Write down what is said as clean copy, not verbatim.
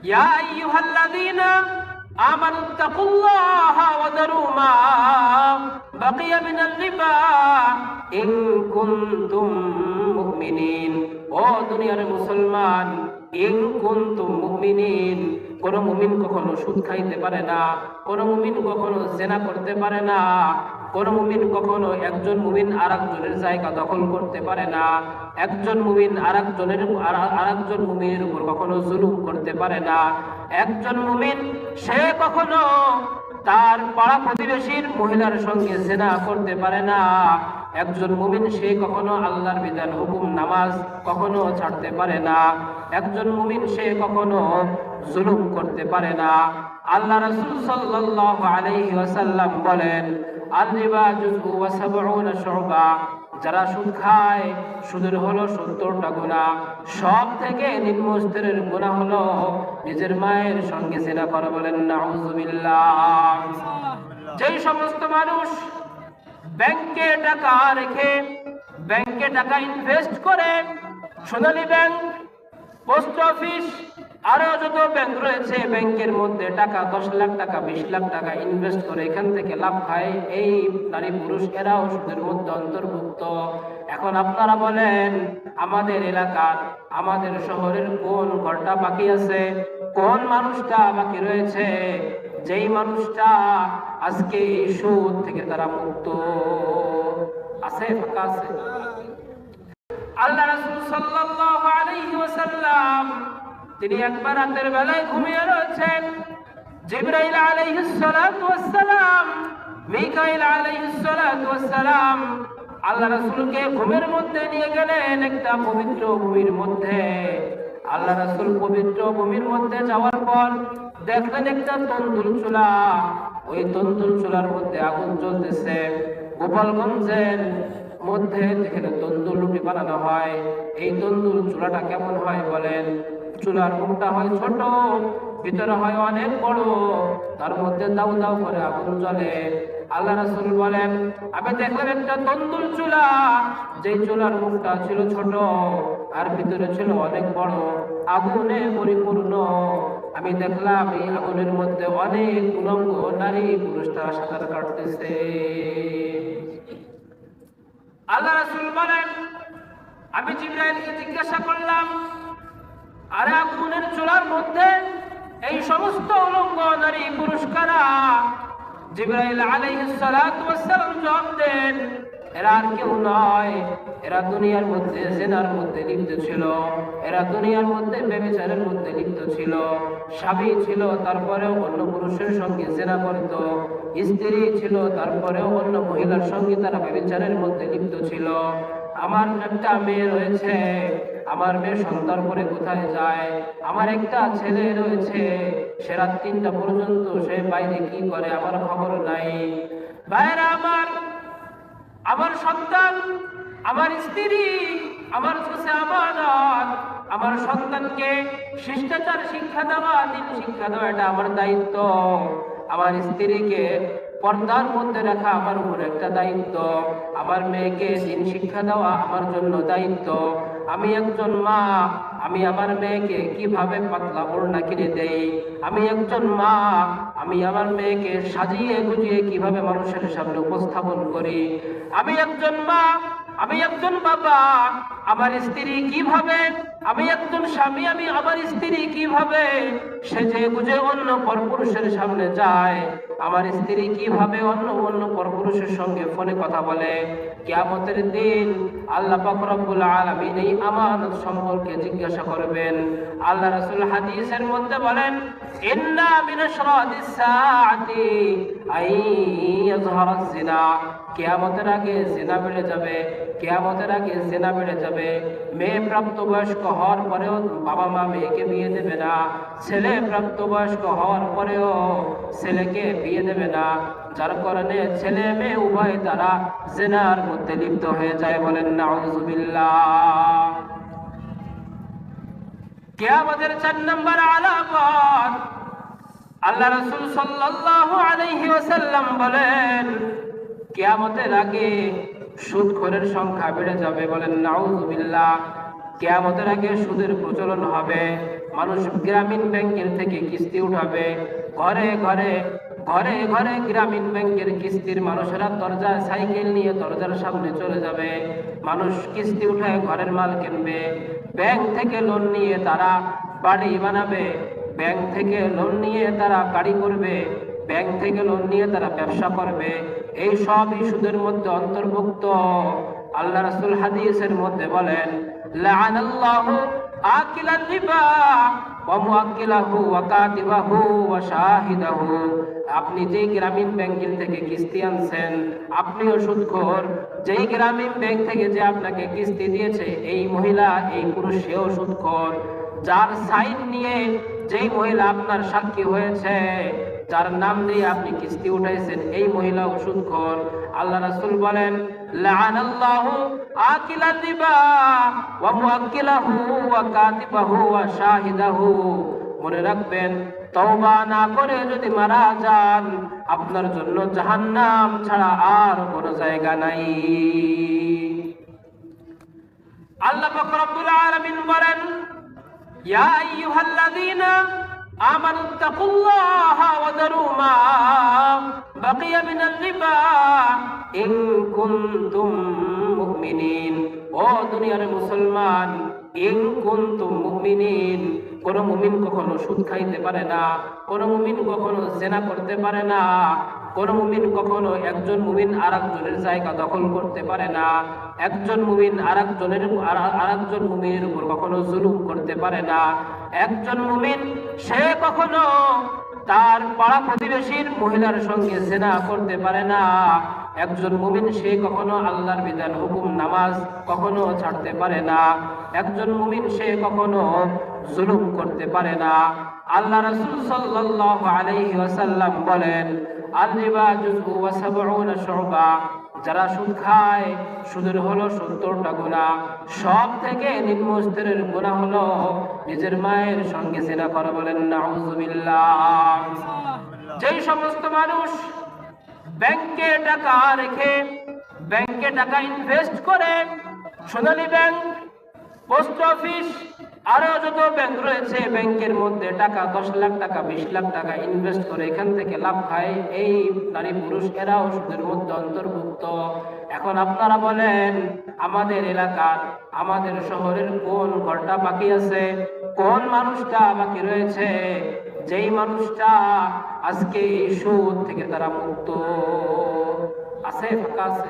ইয়া আইয়ুহাল্লাযীনা আমানুত্তাকুল্লাহা ওয়া দারু মা বাকিয়া মিনার রিবা ইন কুনতুম মুমিনিন। ও দুনিয়ার মুসলমান, ইন কুনতুম মুমিনিন, কোন মুমিন কখনো সুদ খাইতে পারে না, কোন মুমিন কখনো জিনা করতে পারে না, কোন মুমিন কখনো একজন মুমিন আরেকজনের জায়গা দখল করতে পারে না, একজন মুমিন আরেকজন মুমিনের উপর কখনো জুলুম করতে পারে না, একজন মুমিন সে কখনো তার পাড়া প্রতিবেশীর মহিলার সঙ্গে জিনা করতে পারে না, একজন মুমিন সে কখনো আল্লাহর বিধান হুকুম নামাজ কখনো ছাড়তে পারে না, একজন মুমিন সে কখনো জুলুম করতে পারে না। আল্লাহ রাসূল সাল্লাল্লাহু আলাইহি ওয়াসাল্লাম বলেন, আল-রিবা জুযউ ওয়া সাবউনা শু'বা, যারা সুদ খায় সুদের হলো 70টা গুনাহ। সব থেকে নিম্ন স্তরের গুনাহ হলো নিজের মায়ের সঙ্গে জিনা করা। বলেন নাউযুবিল্লাহ। যেই সমস্ত মানুষ ব্যাংকে টাকা রেখে, ব্যাংকে টাকা ইনভেস্ট করে, সোনালী ব্যাংক, পোস্ট অফিস, আরো যত ব্যাংক রয়েছে, ব্যাংকের মধ্যে টাকা 10 লাখ টাকা 20 লাখ টাকা ইনভেস্ট করে এখান থেকে লাভ খায়, এই নারী পুরুষ এরাও সুদের মধ্যে অন্তর্ভুক্ত। এখন আপনারা বলেন, আমাদের এলাকার, আমাদের শহরের কোন ঘরটা বাকি আছে, কোন মানুষটা বাকি রয়েছে যেই মানুষটা আজকে এই সুদ থেকে তারা মুক্ত আছে? ফাঁকা আছে? আল্লাহ রাসূল সাল্লাল্লাহু আলাইহি ওয়াসাল্লাম তিনি একবার রাতের বেলায় ঘুমিয়ে রয়েছেন। জিবরাইল আলাইহিস সালাতু ওয়াস সালাম, মিকাইল আলাইহিস সালাতু ওয়াস সালাম আল্লাহ রাসূলকে ঘুমের মধ্যে নিয়ে গেলেন একটা পবিত্র ভূমির মধ্যে। আল্লাহ রাসূল পবিত্র ভূমির মধ্যে যাওয়ার পর দেখলেন একটা তন্দুর চুলা, ওই তন্দুর চুলার মধ্যে আগুন জ্বলতেছে। গোপালগঞ্জের মধ্যে যেখানে তন্দুর রুটি বানানো হয়, এই তন্দুর চুলাটা কেমন হয় বলেন? চুলার মুখটা হয় ছোট, ভিতরে হয় অনেক বড়, তার মধ্যে দাউ দাউ করে আগুন জ্বলে। আল্লাহ রাসূল বলেন, আমি দেখলাম একটা তন্দুর চুলা, যেই চুলার মুখটা ছিল ছোট আর ভিতরে ছিল অনেক বড়, আগুনে পরিপূর্ণ। আমি দেখলাম এই আগুনের মধ্যে অনেক উলঙ্গ নারী পুরুষ তারা সাঁতার কাটতেছে। আল্লাহ রাসূল বলেন, আমি জিবরাইলকে জিজ্ঞাসা করলাম, আরে আগুনের চুলার মধ্যে এই সমস্ত উলঙ্গ নারী পুরুষ কারা? জিবরাইল আলাইহিস সালাতু ওয়াস সালাম জবাব দেন, এরা আর কেউ নয়, এরা দুনিয়ার মধ্যে জিনার মধ্যে লিপ্ত ছিল, এরা দুনিয়ার মধ্যে ব্যভিচারের মধ্যে লিপ্ত ছিল। স্বামী ছিল তারপরেও অন্য পুরুষের সঙ্গে জিনা করত, স্ত্রী ছিল তারপরেও অন্য মহিলার সঙ্গে তারা ব্যভিচারের মধ্যে লিপ্ত ছিল। আমার একটা মেয়ে রয়েছে, আমার মেয়ে সন্তান করে কোথায় যায়? আমার একটা ছেলে রয়েছে, সে রাত 3টা পর্যন্ত সে বাইরে কি করে আমার খবর নাই। ভাইরা আমার, আমার সন্তান, আমার স্ত্রী, আমার কাছে আমানত, আমার সন্তানকে শিষ্টাচার শিক্ষা দেওয়া, দিন শিক্ষা দেওয়া, এটা আমার দায়িত্ব। আমার স্ত্রীকে পর্দার মধ্যে রাখা আমার উপর একটা দায়িত্ব, আমার মেয়েকে দিন শিক্ষা দেওয়া আমার জন্য দায়িত্ব। আমি একজন মা, আমি আমার মেয়েকে কিভাবে পাতলা ওড়না কিনে দেই, আমি একজন মা, আমি আমার মেয়েকে সাজিয়ে গুজিয়ে কিভাবে মানুষের সামনে উপস্থাপন করি, আমি একজন মা, আমি একজন বাবা, আমার স্ত্রী কিভাবে, আমি একজন স্বামী, আমি আমার স্ত্রী কিভাবে সেজে গুজে অন্য পরপুরুষের সামনে যায়, আমার স্ত্রী কিভাবে অন্য পরপুরুষের সঙ্গে ফোনে কথা বলে। কিয়ামতের দিন আল্লাহ পাক রব্বুল আলামিন এই আমানত সম্পর্কে জিজ্ঞাসা করবেন। আল্লাহ রাসূল হাদিসের মধ্যে বলেন, ইন্না মিন আশরাতিস সাআতি আই ইয়াযহারাজ জিনা, কিয়ামতের আগে জিনা বেড়ে যাবে, কিয়ামতের আগে জিনা বেড়ে যাবে। মেয়ে প্রাপ্তবয়স্ক হওয়ার পরেও বাবা মা মেয়েকে বিয়ে দেবে না, ছেলে প্রাপ্তবয়স্ক হওয়ার পরেও ছেলেকে বিয়ে দেবে না, যার কারণে ছেলে মেয়ে উভয় তারা জিনার মধ্যে লিপ্ত হয়ে যায়। বলেন নাউযুবিল্লাহ। কিয়ামতের 4 নম্বর আলামত, আল্লাহ রাসূল সাল্লাল্লাহু আলাইহি ওয়াসাল্লাম বলেন, কিয়ামতের আগে সুদখোরের সংখ্যা বেড়ে যাবে। বলেন নাউযুবিল্লাহ। কিয়ামতের আগে সুদের প্রচলন হবে, মানুষ গ্রামীণ ব্যাংকের থেকে কিস্তি উঠাবে, ঘরে ঘরে ঘরে ঘরে গ্রামীণ ব্যাংকের কিস্তির মানুষেরা দরজায় সাইকেল নিয়ে দরজার সামনে চলে যাবে, মানুষ কিস্তি উঠায় ঘরের মাল কিনবে, ব্যাংক থেকে লোন নিয়ে তারা বাড়ি বানাবে, ব্যাংক থেকে লোন নিয়ে তারা গাড়ি করবে, ব্যাংক থেকে লোন নিয়ে তারা ব্যবসা করবে। এই সব সুদের মধ্যে অন্তর্ভুক্ত। আল্লাহ রাসূল হাদিসের মধ্যে বলেন, লাআনাল্লাহু আকিলার রিবা ওয়া মুআক্কিলাহু ওয়া কাতিবাহু ওয়া শাহিদাহু। আপনি যেই গ্রামীণ ব্যাংকের থেকে কিস্তি আনছেন, আপনিও সুদখোর। যেই গ্রামীণ ব্যাংক থেকে যে আপনাকে কিস্তি দিয়েছে, এই মহিলা এই পুরুষ সেও সুদখোর। যার সাইন নিয়ে যেই মহিলা আপনার সাক্ষী হয়েছে, যার নাম দিয়ে আপনি কিস্তি উঠাইছেন, এই মহিলা সুদখোর। আল্লাহ রাসূল বলেন, লাআনাল্লাহু আকিলার রিবা ওয়া মুআক্কিলাহু ওয়া কাতিবাহু ওয়া শাহিদাহু। মনে রাখবেন, তওবা না করে যদি মারা যান, আপনার জন্য জাহান্নাম ছাড়া আর কোনো জায়গা নাই। আল্লাহ পাক রব্বুল আলামিন বলেন, ইয়া আইয়ুহাল্লাযীনা আমানুত্তাকুল্লাহা ওয়া দারু মা বাকিয়া মিনার রিবা ইন কুনতুম মুমিনিন। ও দুনিয়ার মুসলমান, ইন কুনতুম মুমিনিন, কোন মুমিন কখনো সুদ খাইতে পারে না, কোন মুমিন কখনো জেনা করতে পারে না, কোন মুমিন কখনো একজন মুমিন আরেকজনের জায়গা দখল করতে পারে না, একজন মুমিন আরেকজন মুমিনের উপর কখনো জুলুম করতে পারে না, একজন মুমিন সে কখনো তার পাড়া প্রতিবেশীর মহিলার সঙ্গে জেনা করতে পারে না, একজন মুমিন সে কখনো আল্লাহর বিধান হুকুম নামাজ কখনো ছাড়তে পারে না, একজন মুমিন সে কখনো জুলুম করতে পারে না। আল্লাহ রাসূল সাল্লাল্লাহু আলাইহি ওয়াসাল্লাম বলেন, আল রিবা জুযু ওয়া সাবউনা শুবা। যারা সুদ খায়, সুদের হলো 70টা গুনাহ। সব থেকে নিম্ন স্তরের গুনাহ হলো নিজের মায়ের সঙ্গে জিনা করা। বলেন নাউযুবিল্লাহ। যেই সমস্ত মানুষ ব্যাংকে টাকা রেখে, ব্যাংকে টাকা ইনভেস্ট করে, সোনালী ব্যাংক, পোস্ট অফিস, আরো যত ব্যাংক রয়েছে, ব্যাংকের মধ্যে টাকা 10 লাখ টাকা 20 লাখ টাকা ইনভেস্ট করে এখান থেকে লাভ খায়, এই নারী পুরুষ এরাও সুদের মধ্যে অন্তর্ভুক্ত। এখন আপনারা বলেন, আমাদের এলাকার, আমাদের শহরের কোন ঘরটা বাকি আছে, কোন মানুষটা বাকি রয়েছে, যেই মানুষটা আজকে এই সুদ থেকে তারা মুক্ত আছে? ফাঁকা আছে?